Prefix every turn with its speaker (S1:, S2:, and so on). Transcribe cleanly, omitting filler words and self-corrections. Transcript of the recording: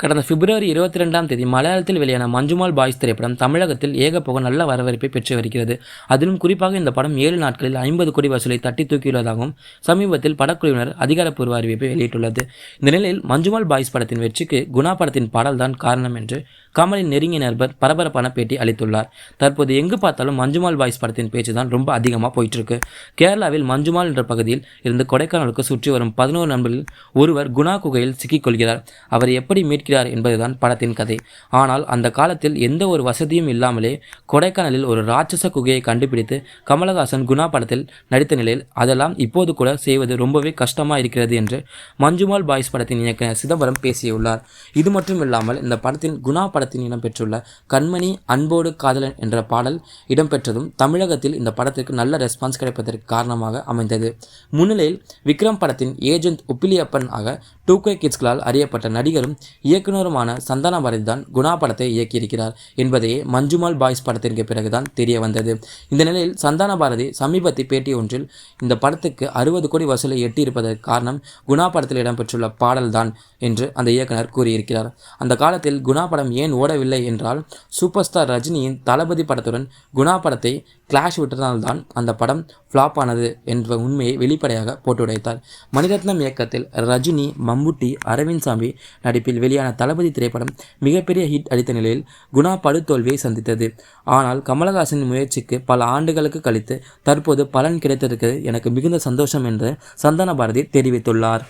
S1: கடந்த பிப்ரவரி 22ஆம் தேதி மலையாளத்தில் வெளியான மஞ்சுமால் பாய்ஸ் திரைப்படம் தமிழகத்தில் ஏகப்போக நல்ல வரவேற்பை பெற்று வருகிறது. அதிலும் குறிப்பாக இந்த படம் 7 நாட்களில் 50 கோடி வசூலை தட்டி தூக்கியுள்ளதாகவும் சமீபத்தில் படக்குழுவினர் அதிகாரப்பூர்வ அறிவிப்பை வெளியிட்டுள்ளது. இந்த நிலையில் மஞ்சுமால் பாய்ஸ் படத்தின் வெற்றிக்கு குணா படத்தின் பாடல்தான் காரணம் என்று கமலின் நெருங்கிய நண்பர் பரபரப்பான பேட்டி அளித்துள்ளார். தற்போது எங்கு பார்த்தாலும் மஞ்சுமால் பாய்ஸ் படத்தின் பேச்சு தான் ரொம்ப அதிகமாக போயிட்டு இருக்கு. கேரளாவில் மஞ்சுமால் என்ற பகுதியில் இருந்து கொடைக்கானலுக்கு சுற்றி வரும் 11 நண்பர்களில் ஒருவர் குணா குகையில் சிக்கிக்கொள்கிறார். அவர் எப்படி மீட்கிறார் என்பதுதான் படத்தின் கதை. ஆனால் அந்த காலத்தில் எந்த ஒரு வசதியும் இல்லாமலே கொடைக்கானலில் ஒரு ராட்சச குகையை கண்டுபிடித்து கமலஹாசன் குணா படத்தில் நடித்த நிலையில் அதெல்லாம் இப்போது கூட செய்வது ரொம்பவே கஷ்டமாக இருக்கிறது என்று மஞ்சுமால் பாய்ஸ் படத்தின் இயக்குனர் சிதம்பரம் பேசியுள்ளார். இது மட்டும் இல்லாமல் இந்த படத்தின் குணா படத்தில் இடம்பெற்றுள்ள கண்மணி அன்போடு காதலன் என்ற பாடல் இடம்பெற்றதும் தமிழகத்தில் இந்த படத்திற்கு நல்ல ரெஸ்பான்ஸ் கிடைப்பதற்கு காரணமாக அமைந்தது. முன்னிலையில் விக்ரம் படத்தின் ஏஜென்ட் உப்பிலியப்பன் ஆக 2K கிட்ஸ்களால் அறியப்பட்ட நடிகரும் இயக்குனருமான சந்தான பாரதி தான் குணா படத்தை இயக்கியிருக்கிறார் என்பதையே மஞ்சுமால் பாய்ஸ் படத்திற்கு பிறகுதான் தெரிய வந்தது. இந்த நிலையில் சந்தான பாரதி சமீபத்திய பேட்டி ஒன்றில் இந்த படத்துக்கு 60 கோடி வசூலை எட்டியிருப்பதற்கு காரணம் குணா படத்தில் இடம்பெற்றுள்ள பாடல்தான் என்று அந்த இயக்குனர் கூறியிருக்கிறார். அந்த காலத்தில் குணா படம் ஏன் ஓடவில்லை என்றால் சூப்பர் ஸ்டார் ரஜினியின் தளபதி படத்துடன் குணா படத்தை கிளாஷ் விட்டதால்தான் அந்த படம் ஃப்ளாப் ஆனது என்ற உண்மையை வெளிப்படையாக போட்டுடைத்தார். மணிரத்னம் இயக்கத்தில் ரஜினி, மம்முட்டி, அரவிந்த் சாமி நடிப்பில் வெளியான தளபதி திரைப்படம் மிகப்பெரிய ஹிட் அளித்த நிலையில் குணா படுதோல்வியை சந்தித்தது. ஆனால் கமலஹாசனின் முயற்சிக்கு பல ஆண்டுகளுக்கு கழித்து தற்போது பலன் கிடைத்ததற்கு எனக்கு மிகுந்த சந்தோஷம் என்று சந்தான பாரதி தெரிவித்துள்ளார்.